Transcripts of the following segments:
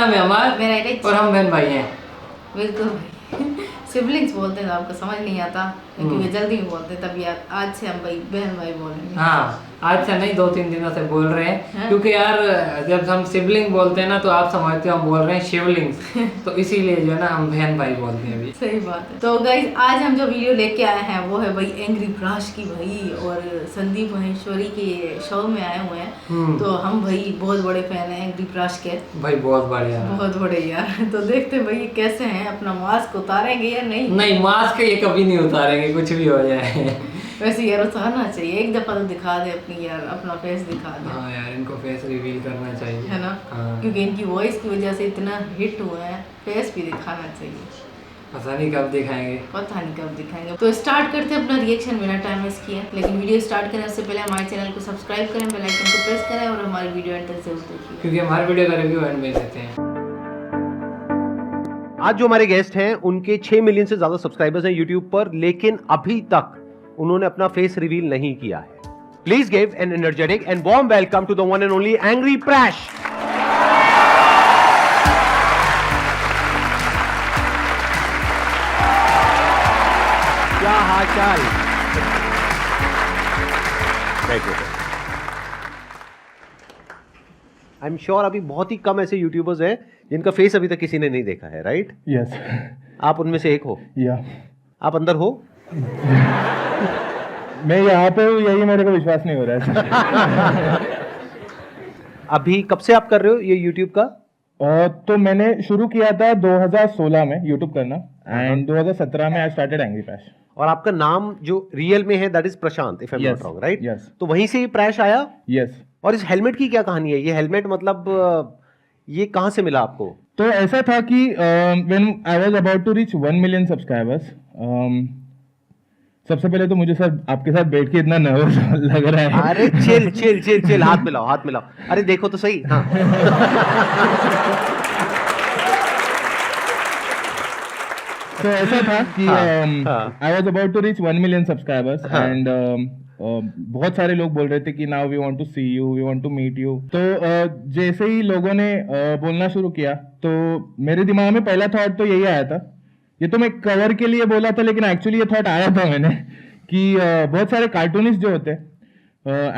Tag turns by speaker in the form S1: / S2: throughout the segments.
S1: नाम है अमर
S2: मेरा एरिच।
S1: और हम बहन भाई हैं।
S2: बिल्कुल सिबलिंग्स बोलते हैं तो आपको समझ नहीं आता क्योंकि वे जल्दी में बोलते हैं, तब यार आज से हम भाई बहन भाई बोलेंगे।
S1: हाँ, आज से नहीं 2-3 दिनों से बोल रहे हैं
S2: हाँ?
S1: क्योंकि यार जब हम सिबलिंग बोलते हैं ना तो आप समझते हो हम बोल रहे हैं शिवलिंग्स तो इसीलिए जो है ना हम बहन भाई बोलते हैं अभी।
S2: सही बात है। तो गाइस आज हम जो वीडियो लेके आए हैं वो है भाई एंग्री प्राश की भाई, और संदीप महेश्वरी के शो में आए हुए हैं। तो हम भाई बहुत बड़े फैन हैं एंग्री प्राश के
S1: भाई बहुत बढ़िया,
S2: बहुत बड़े यार। तो देखते हैं भाई ये कैसे हैं, अपना मास्क उतारेंगे या नहीं।
S1: नहीं मास्क ये कभी नहीं उतारेंगे कुछ भी हो जाए।
S2: वैसे यार उतारना चाहिए, एक दफा तो दिखा दे अपनी यार, अपना फेस दिखा दे।
S1: हाँ यार इनको फेस रिवील करना चाहिए
S2: है ना।
S1: हाँ।
S2: क्योंकि इनकी वॉइस की वजह से इतना हिट हुए हैं, फेस भी दिखाना चाहिए।
S1: पता नहीं कब दिखाएंगे,
S2: पता नहीं कब दिखाएंगे। तो स्टार्ट करते हैं अपना रिएक्शन, बिना टाइम वेस्ट किए। लेकिन वीडियो स्टार्ट करने से पहले हमारे चैनल को सब्सक्राइब करें, बेल आइकन को प्रेस करें और हमारी वीडियो एंड तक जरूर देखिए
S1: क्योंकि हमारे वीडियो का रिव्यू एंड में देते हैं।
S3: आज जो हमारे गेस्ट हैं उनके 6 मिलियन से ज्यादा सब्सक्राइबर्स हैं यूट्यूब पर, लेकिन अभी तक उन्होंने अपना फेस रिवील नहीं किया है। Please give an energetic and warm welcome to the one and only angry Prash. क्या हाल चाल। आई एम श्योर अभी बहुत ही कम ऐसे यूट्यूबर्स हैं जिनका फेस अभी तक किसी ने नहीं देखा है, राइट?
S4: यस।
S3: आप उनमें से एक हो।
S4: या
S3: आप अंदर हो?
S4: मैं यहाँ पे हूँ, यही मेरे को विश्वास नहीं हो रहा है।
S3: अभी कब से आप कर रहे हो ये यूट्यूब का?
S4: तो मैंने शुरू किया था 2016 में यूट्यूब करना, एंड 2017 में आई स्टार्टेड एंग्री प्रैश।
S3: और आपका नाम जो रियल में है that is Prashant, if I am not wrong, right?
S4: Yes.
S3: तो वहीं से ये प्रैश आया।
S4: यस।
S3: और इस हेलमेट की क्या कहानी है? ये हेलमेट मतलब ये कहाँ से मिला आपको?
S4: तो ऐसा था कि when I was about to reach 1 million subscribers, सबसे पहले तो मुझे सर आपके साथ बैठ के इतना नर्वस लग रहा है।
S3: अरे चिल चिल चिल चिल, हाथ मिलाओ हाथ मिलाओ। अरे देखो तो सही। हाँ।
S4: तो ऐसा था कि I was about to reach 1 million subscribers, and बहुत सारे लोग बोल रहे थे कि now we want to see you, we want to meet you. तो जैसे ही लोगों ने बोलना शुरू किया तो मेरे दिमाग में पहला थॉट तो यही आया था, ये तो मैं कवर के लिए बोला था, लेकिन एक्चुअली ये थॉट आया था मैंने कि बहुत सारे कार्टूनिस्ट जो होते हैं,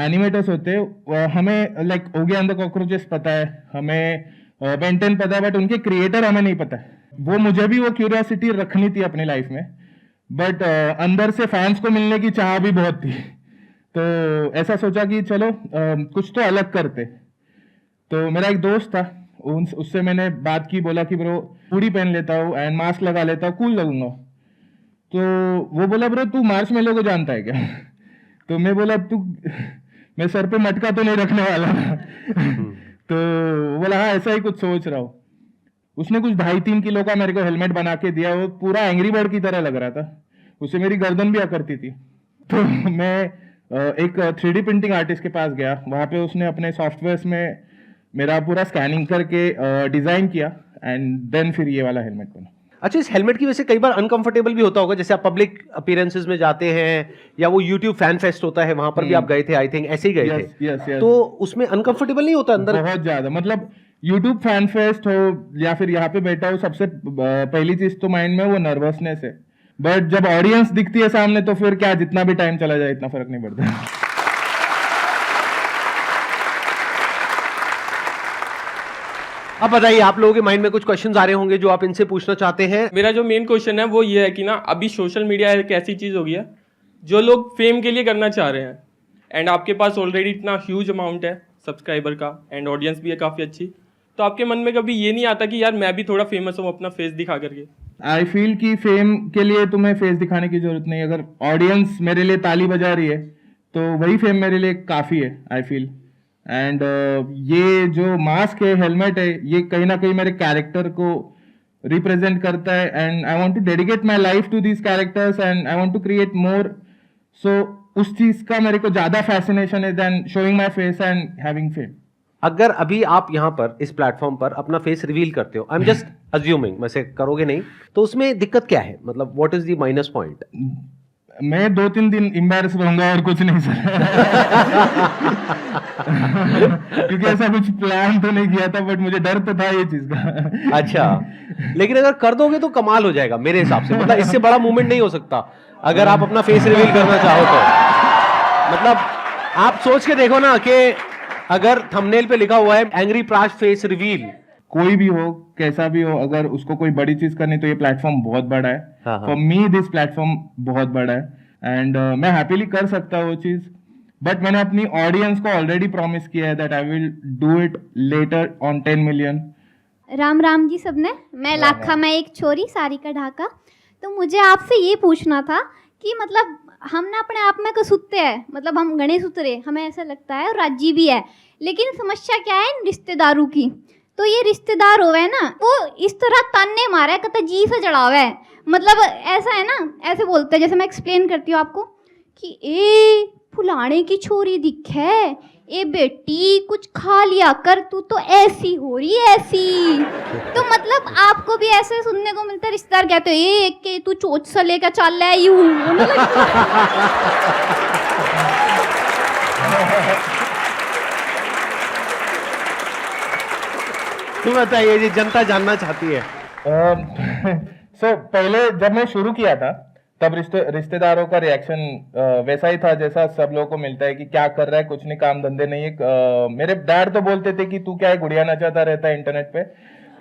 S4: एनिमेटर्स होते हैं, हमें like Oggy and the cockroaches पता है, हमें बेन 10 पता है, बट उनके क्रिएटर हमें नहीं पता है। वो मुझे भी वो क्यूरियोसिटी रखनी थी अपनी लाइफ में, बट अंदर से फैंस को मिलने की चाह भी बहुत थी। तो ऐसा सोचा कि चलो कुछ तो अलग करते। तो मेरा एक दोस्त था, उससे मैंने बात की, बोला कि ब्रो हुडी पहन लेता हूँ एंड मास्क लगा लेता हूँ, कूल लगूंगा। तो वो बोला ब्रो तू मार्च मेलो को जानता है क्या? तो मैं बोला तू, मैं सर पे मटका तो नहीं रखने वाला। तो वो बोला हाँ ऐसा ही कुछ सोच रहा हूँ। उसने कुछ 2.5-3 किलो का मेरे को हेलमेट बना के दिया, वो पूरा एंग्री बर्ड की तरह लग रहा था, उससे मेरी गर्दन भी आकरती थी। तो मैं एक 3D प्रिंटिंग आर्टिस्ट के पास गया, वहाँ पे उसने अपने सॉफ्टवेयर में मेरा पूरा स्कैनिंग करके डिजाइन किया, एंड देन फिर ये वाला हेलमेट बना।
S3: अच्छा, इस हेलमेट की वजह से कई बार अनकंफर्टेबल भी होता होगा, जैसे आप पब्लिक अपीयरेंसेस में जाते हैं या वो यूट्यूब फैन फेस्ट होता है वहां पर भी आप गए थे, आई थिंक ऐसे ही गए थे।
S4: यस।
S3: तो उसमें अनकंफर्टेबल नहीं होता अंदर?
S4: बहुत ज्यादा, मतलब यूट्यूब फैन फेस्ट हो या फिर यहाँ पे बैठा हो, सबसे पहली चीज तो माइंड में वो नर्वसनेस है, बट जब ऑडियंस दिखती है सामने तो फिर क्या, जितना भी टाइम चला जाए इतना फर्क नहीं पड़ता।
S3: अब बताइए, आप लोगों के माइंड में कुछ क्वेश्चंस आ रहे होंगे जो आप इनसे पूछना चाहते हैं।
S5: मेरा जो मेन क्वेश्चन है वो ये है कि ना अभी सोशल मीडिया एक ऐसी चीज़ हो गई है जो लोग फेम के लिए करना चाह रहे हैं, एंड आपके पास ऑलरेडी इतना ह्यूज अमाउंट है सब्सक्राइबर का, एंड ऑडियंस भी है काफ़ी अच्छी, तो आपके मन में कभी ये नहीं आता कि यार मैं भी थोड़ा फेमस हूँ अपना फेस दिखा करके?
S4: आई फील कि फेम के लिए तुम्हें फेस दिखाने की जरूरत नहीं, अगर ऑडियंस मेरे लिए ताली बजा रही है तो वही फेम मेरे लिए काफ़ी है, आई फील। एंड ये जो मास्क है, हेलमेट है, ये कहीं ना कहीं मेरे कैरेक्टर को रिप्रेजेंट करता है, and I want to dedicate my life to these characters and I want to create more. So उस चीज का मेरे को ज्यादा फैसिनेशन है then showing my face and having fame.
S3: अगर अभी आप यहाँ पर इस प्लेटफॉर्म पर अपना फेस रिवील करते हो, आई एम जस्ट अज्यूमिंग, वैसे करोगे नहीं, तो उसमें दिक्कत क्या है? मतलब what is the minus point?
S4: मैं 2-3 दिन एम्बैरस रहूंगा और कुछ नहीं सर। क्योंकि ऐसा कुछ प्लान तो नहीं किया था, बट मुझे डर तो था ये चीज का।
S3: अच्छा, लेकिन अगर कर दोगे तो कमाल हो जाएगा मेरे हिसाब से। मतलब इससे बड़ा मूवमेंट नहीं हो सकता अगर आप अपना फेस रिवील करना चाहो तो। मतलब आप सोच के देखो ना कि अगर थंबनेल पे लिखा हुआ है एंग्री प्राश फेस रिवील,
S4: कोई भी हो, कैसा भी हो, अगर उसको कोई बड़ी चीज करनी तो ये प्लेटफॉर्म बहुत बड़ा है। फॉर मी दिस प्लेटफॉर्म बहुत बड़ा है, एंड मैं हैप्पीली कर सकता हूँ वो चीज। बट मैंने अपनी ऑडियंस को ऑलरेडी प्रॉमिस किया है that I will do it later on 10 million.
S6: Ram Ram ji सबने, मैं लाखा, मैं एक छोरी सारिका ढाका। तो मुझे आपसे ये पूछना था कि मतलब हम ना अपने आप में कसूते हैं, मतलब हम गणेश उतरे, हमें ऐसा लगता है, और राजी भी है, लेकिन समस्या क्या है इन रिश्तेदारों की। तो ये रिश्तेदार होवे ना, वो इस तरह ताने मारे कहता जी से चढ़ावे है, मतलब ऐसा है ना, ऐसे बोलते हैं, जैसे मैं एक्सप्लेन करती हूँ आपको कि ए फुलाने की छोरी दिखे, ए बेटी कुछ खा लिया कर, तू तो ऐसी हो रही ऐसी। तो मतलब आपको भी ऐसे सुनने को मिलता है, रिश्तेदार कहते हैं ए के तू चोच सा लेकर चल है यूं।
S3: तुम बताइए, ये जनता जानना चाहती है।
S4: सो पहले जब मैं शुरू किया था तब रिश्तेदारों का रिएक्शन वैसा ही था जैसा सब लोगों को मिलता है कि क्या कर रहा है, कुछ नहीं, काम धंधे नहीं है। मेरे डैड तो बोलते थे कि तू क्या है, गुड़िया नचाता रहता है इंटरनेट पे,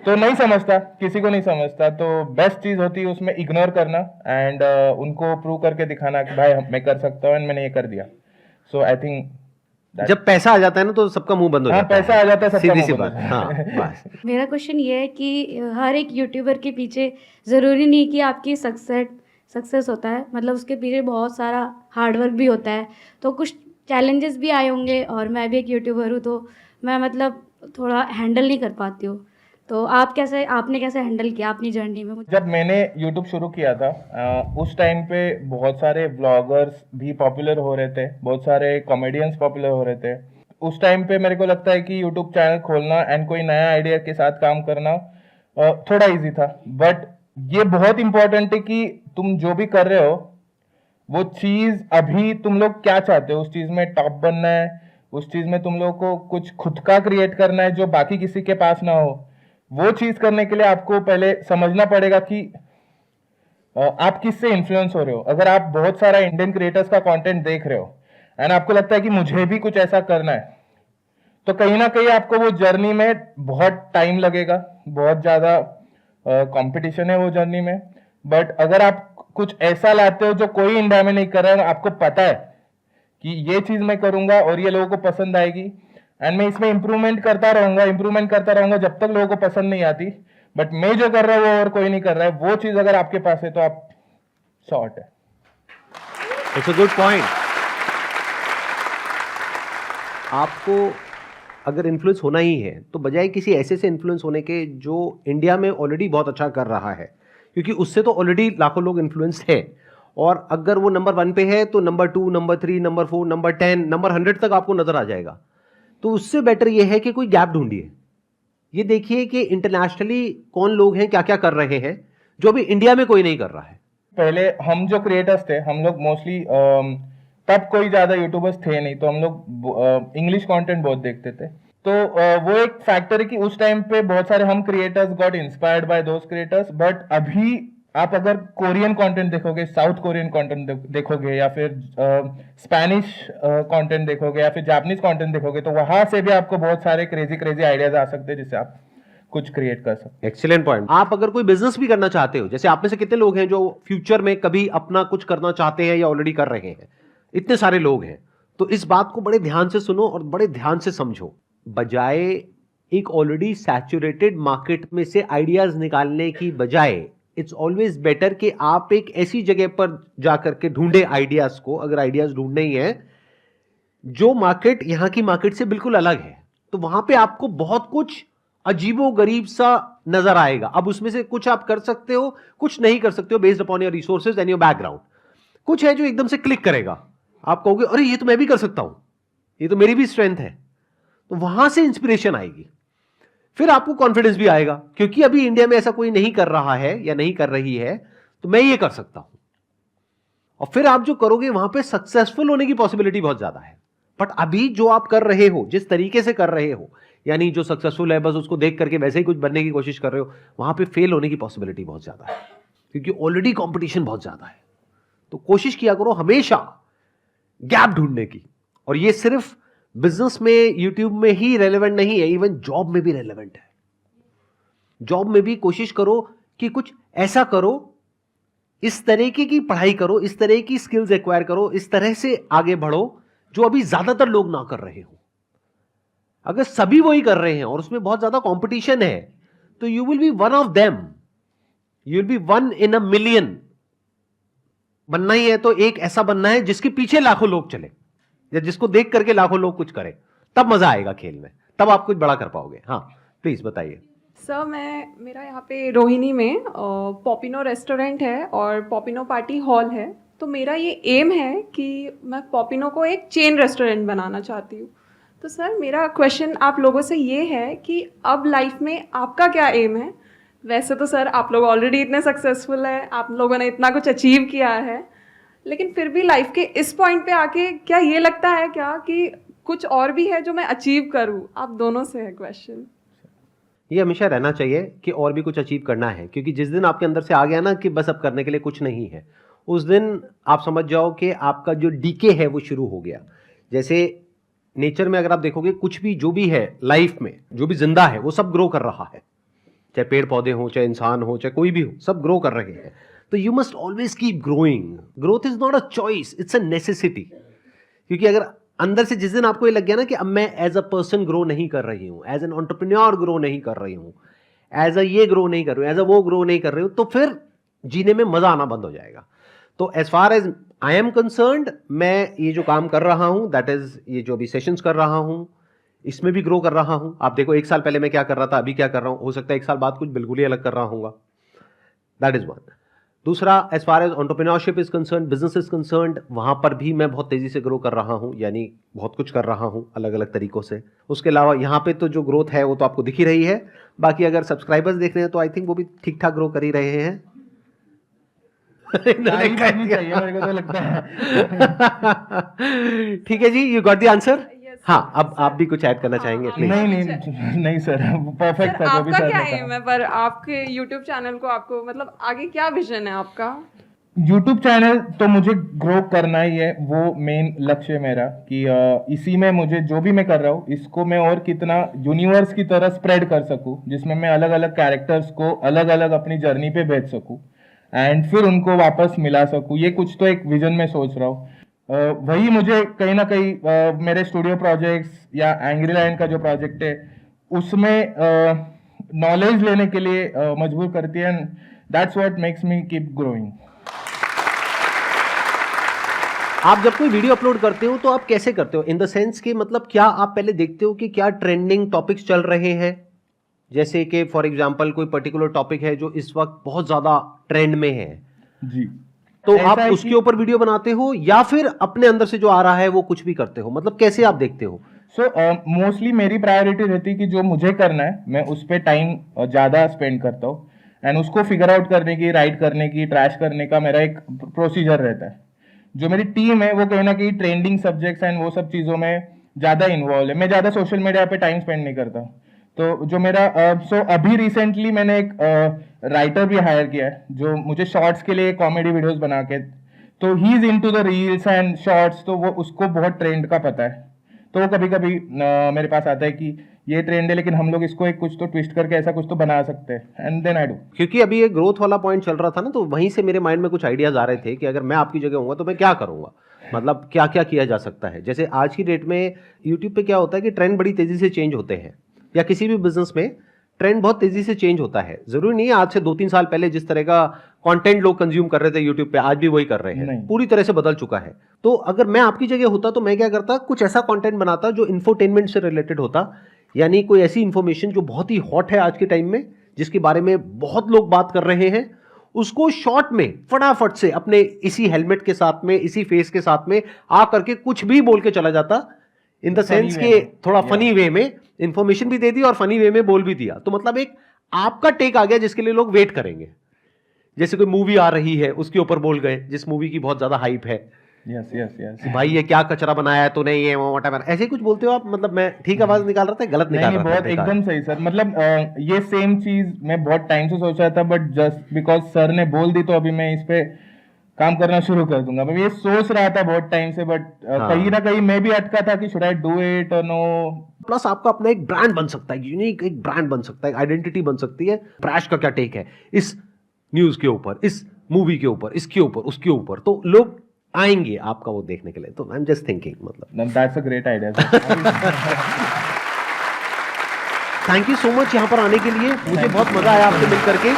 S4: तो नहीं समझता, किसी को नहीं समझता। तो बेस्ट चीज होती है उसमें इग्नोर करना एंड उनको प्रूव करके दिखाना कि भाई मैं कर सकता हूँ, एंड मैंने ये कर दिया। सो आई थिंक
S3: जब पैसा आ जाता है ना तो सबका मुंह बंद हो जाता है।
S4: पैसा आ जाता है, सबका
S3: सीधी सी
S4: मुंह
S3: बात।
S4: बंद हो
S3: हाँ,
S4: जाता है।
S3: बस।
S7: मेरा क्वेश्चन ये है कि हर एक यूट्यूबर के पीछे ज़रूरी नहीं कि आपकी सक्सेस होता है, मतलब उसके पीछे बहुत सारा हार्डवर्क भी होता है। तो कुछ चैलेंजेस भी आए होंगे, और मैं भी एक यूट्यूबर हूँ, तो मैं मतलब थोड़ा हैंडल नहीं कर पाती हूँ। तो आपने कैसे हैंडल किया अपनी जर्नी में?
S4: जब मैंने YouTube शुरू किया था उस टाइम पे बहुत सारे व्लॉगर्स भी पॉपुलर हो रहे थे, बहुत सारे कॉमेडियंस पॉपुलर हो रहे थे। उस टाइम पे मेरे को लगता है कि YouTube चैनल खोलना एंड कोई नया आइडिया के साथ काम करना थोड़ा इजी था। बट ये बहुत इंपॉर्टेंट है कि तुम जो भी कर रहे हो वो चीज अभी तुम लोग क्या चाहते हो, उस चीज में टॉप बनना है, उस चीज में तुम लोग को कुछ खुद का क्रिएट करना है जो बाकी किसी के पास ना हो। वो चीज करने के लिए आपको पहले समझना पड़ेगा कि आप किससे इन्फ्लुएंस हो रहे हो। अगर आप बहुत सारा इंडियन क्रिएटर्स का कंटेंट देख रहे हो एंड आपको लगता है कि मुझे भी कुछ ऐसा करना है, तो कहीं ना कहीं आपको वो जर्नी में बहुत टाइम लगेगा, बहुत ज्यादा कंपटीशन है वो जर्नी में। बट अगर आप कुछ ऐसा लाते हो जो कोई इंडिया में नहीं कर रहा है, आपको पता है कि ये चीज मैं करूंगा और ये लोगों को पसंद आएगी, एंड मैं इसमें इंप्रूवमेंट करता रहूंगा जब तक लोगों को पसंद नहीं आती, बट मैं जो कर रहा हूँ वो और कोई नहीं कर रहा है, वो चीज अगर आपके पास है तो आप शॉर्ट है।
S3: It's a good point. आपको अगर इन्फ्लुएंस होना ही है तो बजाय किसी ऐसे से इन्फ्लुएंस होने के जो इंडिया में ऑलरेडी बहुत अच्छा कर रहा है, क्योंकि उससे तो ऑलरेडी लाखों लोग इन्फ्लुएंस है, और अगर वो नंबर 1 पे है तो number 2, number 3, number 4, number 10, number 100 तक आपको नजर आ जाएगा। तो उससे बेटर ये है कि कोई गैप ढूंढिए। ये देखिए कि इंटरनेशनली कौन लोग हैं, क्या क्या कर रहे हैं, जो अभी इंडिया में कोई नहीं कर रहा है।
S4: पहले हम जो क्रिएटर्स थे, हम लोग मोस्टली तब कोई ज्यादा यूट्यूबर्स थे नहीं, तो हम लोग इंग्लिश कंटेंट बहुत देखते थे। तो वो एक फैक्टर है कि उस टाइम पे बहुत सारे हम creators got inspired by those creators. But अभी आप अगर कोरियन कंटेंट देखोगे, साउथ कोरियन कंटेंट देखोगे, या फिर स्पेनिश कंटेंट देखोगे, या फिर जापानीज कंटेंट देखोगे, तो वहां से भी आपको बहुत सारे क्रेजी आइडियाज आ सकते हैं जिससे आप कुछ क्रिएट कर सकते।
S3: Excellent point. आप अगर कोई बिजनेस भी करना चाहते हो, जैसे आप में से कितने लोग हैं जो फ्यूचर में कभी अपना कुछ करना चाहते हैं या ऑलरेडी कर रहे हैं? इतने सारे लोग हैं। तो इस बात को बड़े ध्यान से सुनो और बड़े ध्यान से समझो। बजाय एक ऑलरेडी सैचुरेटेड मार्केट में से आइडियाज निकालने की बजाय इट्स ऑलवेज बेटर कि आप एक ऐसी जगह पर जाकर के ढूंढे आइडियाज को, अगर आइडियाज ढूंढने ही है जो मार्केट यहां की मार्केट से बिल्कुल अलग है। तो वहां पे आपको बहुत कुछ अजीबो गरीब सा नजर आएगा। अब उसमें से कुछ आप कर सकते हो, कुछ नहीं कर सकते हो, based upon your resources and your background. कुछ है जो एकदम से क्लिक करेगा, आप कहोगे अरे ये तो मैं भी कर सकता हूं, ये तो मेरी भी स्ट्रेंथ है। तो वहां से इंस्पिरेशन आएगी, फिर आपको कॉन्फिडेंस भी आएगा, क्योंकि अभी इंडिया में ऐसा कोई नहीं कर रहा है या नहीं कर रही है, तो मैं ये कर सकता हूं। और फिर आप जो करोगे वहां पे सक्सेसफुल होने की पॉसिबिलिटी बहुत ज्यादा है। बट अभी जो आप कर रहे हो, जिस तरीके से कर रहे हो, यानी जो सक्सेसफुल है बस उसको देख करके वैसे ही कुछ बनने की कोशिश कर रहे हो, वहां पे फेल होने की पॉसिबिलिटी बहुत ज्यादा है, क्योंकि ऑलरेडी कंपटीशन बहुत ज्यादा है। तो कोशिश किया करो हमेशा गैप ढूंढने की, और ये सिर्फ बिजनेस में, यूट्यूब में ही रेलेवेंट नहीं है, इवन जॉब में भी रेलेवेंट है। जॉब में भी कोशिश करो कि कुछ ऐसा करो, इस तरीके की पढ़ाई करो, इस तरह की स्किल्स एक्वायर करो, इस तरह से आगे बढ़ो जो अभी ज्यादातर लोग ना कर रहे हो। अगर सभी वही कर रहे हैं और उसमें बहुत ज्यादा कंपटीशन है, तो you will be one of them, you will be one in a million. बनना ही है तो एक ऐसा बनना है जिसके पीछे लाखों लोग चले, या जिसको देख करके लाखों लोग कुछ करें, तब मजा आएगा खेल में, तब आप कुछ बड़ा कर पाओगे। हाँ प्लीज बताइए।
S8: सर मेरा यहाँ पे रोहिणी में पॉपिनो रेस्टोरेंट है और पॉपिनो पार्टी हॉल है, तो मेरा ये एम है कि मैं पॉपिनो को एक चेन रेस्टोरेंट बनाना चाहती हूँ। तो सर मेरा क्वेश्चन आप लोगों से ये है कि अब लाइफ में आपका क्या एम है? वैसे तो सर आप लोग ऑलरेडी इतने सक्सेसफुल हैं, आप लोगों ने इतना कुछ अचीव किया है, लेकिन फिर भी लाइफ के इस पॉइंट पे आके क्या ये लगता है क्या कि कुछ और भी है जो मैं अचीव करूँ? आप दोनों से है क्वेश्चन।
S3: ये हमेशा रहना चाहिए कि और भी कुछ अचीव करना है, क्योंकि जिस दिन आपके अंदर से आ गया ना कि बस अब करने के लिए कुछ नहीं है, उस दिन आप समझ जाओ कि आपका जो डीके है वो शुरू हो गया। जैसे नेचर में अगर आप देखोगे, कुछ भी जो भी है लाइफ में, जो भी जिंदा है वो सब ग्रो कर रहा है, चाहे पेड़ पौधे हो, चाहे इंसान हो, चाहे कोई भी हो, सब ग्रो कर रहे हैं। तो you must always keep growing. Growth is not a choice, it's a necessity. क्योंकि अगर अंदर से जिस दिन आपको ये लग गया ना कि अब मैं एज अ पर्सन ग्रो नहीं कर रही हूँ, एज एन एंटरप्रेन्योर ग्रो नहीं कर रही हूँ, एज अ ये ग्रो नहीं कर रही हूँ, एज अ वो ग्रो नहीं कर रही हूँ, तो फिर जीने में मजा आना बंद हो जाएगा। तो as far as I am concerned, मैं ये जो काम कर रहा हूँ, दैट इज ये जो अभी सेशंस कर रहा हूँ, इसमें भी ग्रो कर रहा हूँ। आप देखो 1 साल पहले मैं क्या कर रहा था, अभी क्या कर रहा हूँ, हो सकता है 1 साल बाद कुछ बिल्कुल ही अलग कर रहा हूँ। That is one. दूसरा, as far as entrepreneurship is concerned, business is concerned, वहां पर भी मैं बहुत तेजी से ग्रो कर रहा हूं, यानी बहुत कुछ कर रहा हूं अलग अलग तरीकों से। उसके अलावा यहाँ पे तो जो ग्रोथ है वो तो आपको दिख ही रही है। बाकी अगर सब्सक्राइबर्स देख रहे हैं तो आई थिंक वो भी ठीक ठाक ग्रो कर ही रहे हैं।
S4: मेरे को तो लगता है।
S3: ठीक है जी, यू गॉट द आंसर। हाँ, अब आप भी कुछ ऐड करना चाहेंगे प्लीज?
S4: नहीं सर, परफेक्ट था जो भी
S8: आपका
S4: सर
S8: क्या
S4: ने
S8: एम है? पर आपके YouTube चैनल को आपको मतलब आगे क्या विजन है आपका?
S4: यूट्यूब चैनल तो मुझे ग्रो करना ही है, वो मेन लक्ष्य है मेरा कि इसी में मुझे जो भी मैं कर रहा हूँ इसको मैं और कितना यूनिवर्स की तरह स्प्रेड कर सकूँ, जिसमें मैं अलग अलग कैरेक्टर्स को अलग अलग अपनी जर्नी पे भेज सकूँ एंड फिर उनको वापस मिला सकूँ। ये कुछ तो एक विजन में सोच रहा हूँ। वही मुझे कहीं ना कहीं मेरे स्टूडियो प्रोजेक्ट्स या एंग्री लाइन का जो प्रोजेक्ट है उसमें नॉलेज लेने के लिए मजबूर करती है, and that's what makes me keep growing.
S3: आप जब कोई वीडियो अपलोड करते हो तो आप कैसे करते हो? इन द सेंस कि मतलब क्या आप पहले देखते हो कि क्या ट्रेंडिंग टॉपिक्स चल रहे हैं? जैसे कि फॉर एग्जांपल कोई पर्टिकुलर टॉपिक है जो इस वक्त बहुत ज्यादा ट्रेंड में है
S4: जी,
S3: तो आप उसके ऊपर वीडियो बनाते हो या फिर अपने अंदर से जो आ रहा है वो कुछ भी करते हो? मतलब कैसे आप देखते हो?
S4: सो मोस्टली मेरी प्रायोरिटी रहती है कि जो मुझे करना है मैं उस पर टाइम ज़्यादा स्पेंड करता हूँ, एंड उसको फिगर आउट करने की, राइट करने की, ट्रैश करने का मेरा एक प्रोसीजर रहता है। जो मेरी टीम है वो कहीं ना कहीं ट्रेंडिंग सब्जेक्ट्स एंड वो सब चीज़ों में ज़्यादा इन्वॉल्व है। मैं ज़्यादा सोशल मीडिया पे टाइम स्पेंड नहीं करता। तो जो मेरा अभी रिसेंटली मैंने एक राइटर भी हायर किया है जो मुझे शॉर्ट्स के लिए कॉमेडी वीडियोस बना के, तो he is into the reels and shorts, तो वो उसको बहुत ट्रेंड का पता है। तो वो कभी कभी मेरे पास आता है कि ये ट्रेंड है लेकिन हम लोग इसको एक कुछ तो ट्विस्ट करके ऐसा कुछ तो बना सकते हैं, एंड देन आई डू।
S3: क्योंकि अभी ये ग्रोथ वाला पॉइंट चल रहा था ना, तो वहीं से मेरे माइंड में कुछ आइडियाज आ रहे थे कि अगर मैं आपकी जगह होऊंगा तो मैं क्या करूंगा, मतलब क्या क्या किया जा सकता है। जैसे आज की डेट में यूट्यूब पे क्या होता है कि ट्रेंड बड़ी तेजी से चेंज होते हैं, या किसी भी बिजनेस में ट्रेंड बहुत तेजी से चेंज होता है। जरूरी नहीं है आज से 2-3 साल पहले जिस तरह का कंटेंट लोग कंज्यूम कर रहे थे यूट्यूब पे आज भी वही कर रहे हैं, पूरी तरह से बदल चुका है। तो अगर मैं आपकी जगह होता तो मैं क्या करता, कुछ ऐसा कंटेंट बनाता जो इंफोटेनमेंट से रिलेटेड होता, यानी कोई ऐसी इंफॉर्मेशन जो बहुत ही हॉट है आज के टाइम में, जिसके बारे में बहुत लोग बात कर रहे हैं, उसको शॉर्ट में फटाफट से अपने इसी हेलमेट के साथ में, इसी फेस के साथ में आ करके कुछ भी बोल के चला जाता, इन द सेंस के थोड़ा फनी वे में इंफॉर्मेशन भी दे दी और फनी वे में बोल भी दिया। तो मतलब एक आपका टेक आ गया जिसके लिए लोग वेट करेंगे। जैसे कोई मूवी आ रही है उसके ऊपर बोल गए, जिस मूवी की बहुत ज्यादा हाइप है,
S4: यस यस यस
S3: कि भाई ये क्या कचरा बनाया है तूने, ये व्हाटएवर, ऐसे ही कुछ बोलते हो आप? मतलब मैं ठीक आवाज निकाल रहा था, गलत निकाल
S4: नहीं
S3: रहा था?
S4: बहुत एकदम सही सर, मतलब ये सेम चीज मैं बहुत टाइम से सोच रहा था, बट जस्ट बिकॉज सर ने बोल दी तो अभी मैं इस पे काम करना शुरू कर दूंगा। मैं ये सोच रहा था बहुत टाइम से, बट कहीं ना कहीं मैं भी अटका था कि शुड आई डू इट और नो।
S3: प्लस आपका अपना एक ब्रांड बन सकता है, यूनिक एक ब्रांड बन सकता है, आइडेंटिटी बन सकती है। प्रैश का क्या टेक है इस न्यूज के ऊपर, इस मूवी के ऊपर, इसके ऊपर, उसके ऊपर, तो लोग आएंगे आपका वो देखने के लिए। तो आई एम जस्ट थिंकिंग, मतलब
S4: that's a great idea.
S3: Thank you so much यहाँ पर आने के लिए, मुझे बहुत मजा आया आपसे मिल करके।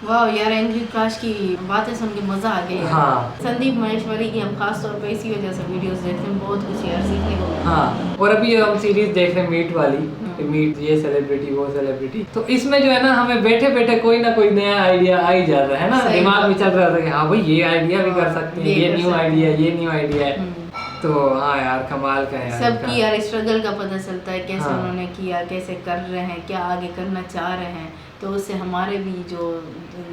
S2: वाह यार, एंग्री प्रकाश की बातें सुन के मजा आ गया।
S1: हाँ।
S2: संदीप महेश्वरी की हम खास तौर पे इसी वजह से वीडियोस देखते हैं, बहुत कुछ यार सीखने को मिलता है।
S1: हाँ, और अभी हम सीरीज देख रहे हैं मीट वाली, मीट ये सेलिब्रिटी वो सेलिब्रिटी, तो इसमें जो है ना हमें बैठे बैठे कोई ना कोई नया आइडिया आ ही जाता है ना,
S2: सही
S1: दिमाग में
S2: बात।
S1: चल रहा था कि हाँ भाई ये आइडिया भी कर सकते हैं,
S2: ये
S1: ये
S2: कर
S1: न्यू
S2: सकते
S1: आइडिया, ये न्यू आइडिया है। तो हाँ यार, कमाल का है यार
S2: सबकी
S1: इनका।
S2: यार स्ट्रगल का पता चलता है, कैसे
S1: हाँ।
S2: उन्होंने किया, कैसे कर रहे हैं, क्या आगे करना चाह रहे हैं। तो उससे हमारे भी जो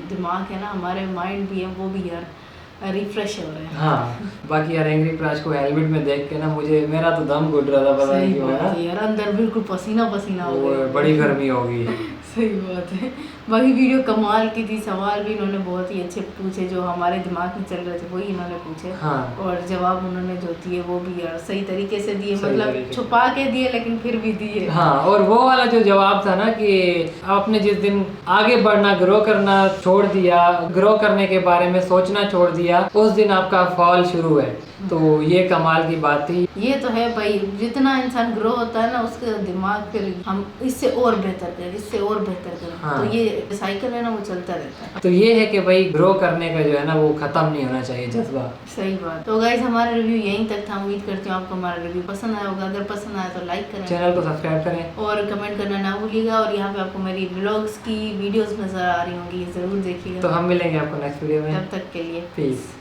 S2: दिमाग है ना, हमारे माइंड भी है, वो भी यार रिफ्रेश हो रहे हैं।
S1: हाँ, बाकी यार एंग्री प्रकाश को हेलमेट में देख के ना मेरा तो दम घुट रहा था, पता नहीं
S2: सही
S1: क्यों
S2: बात
S1: है
S2: है यार, अंदर बिल्कुल पसीना पसीना हो
S1: वो
S2: गया।
S1: बड़ी गर्मी होगी।
S2: सही बात है। बाकी वीडियो कमाल की थी, सवाल भी इन्होंने बहुत ही अच्छे पूछे, जो हमारे दिमाग में चल रहे थे वही इन्होंने पूछे।
S1: हाँ।
S2: और जवाब उन्होंने जो दिए वो भी यार सही तरीके से दिए,
S1: सही
S2: मतलब
S1: तरीके से।
S2: छुपा के दिए लेकिन फिर भी दिए।
S1: हाँ, और वो वाला जो जवाब था ना कि आपने जिस दिन आगे बढ़ना, ग्रो करना छोड़ दिया, ग्रो करने के बारे में सोचना छोड़ दिया, उस दिन आपका फॉल शुरू है। तो ये कमाल की बात थी।
S2: ये तो है भाई, जितना इंसान ग्रो होता है ना, उसका दिमाग फिर हम इससे और बेहतर करें, इससे और बेहतर करें।
S1: हाँ।
S2: तो ये साइकिल है ना, वो चलता रहता है।
S1: तो ये है कि भाई ग्रो करने का जो है ना वो खत्म नहीं होना चाहिए जज्बा।
S2: सही बात। तो गाइस, हमारा रिव्यू यहीं तक था। उम्मीद करती हूँ आपको हमारा रिव्यू पसंद आया होगा। अगर पसंद आया तो लाइक करें,
S1: चैनल को सब्सक्राइब करें
S2: और कमेंट करना ना भूलिएगा। और यहाँ पे आपको मेरी व्लॉग्स की वीडियोस नजर आ रही होंगी, जरूर देखिएगा।
S1: तो हम मिलेंगे आपको नेक्स्ट वीडियो में।
S2: तब तक के लिए
S1: पीस।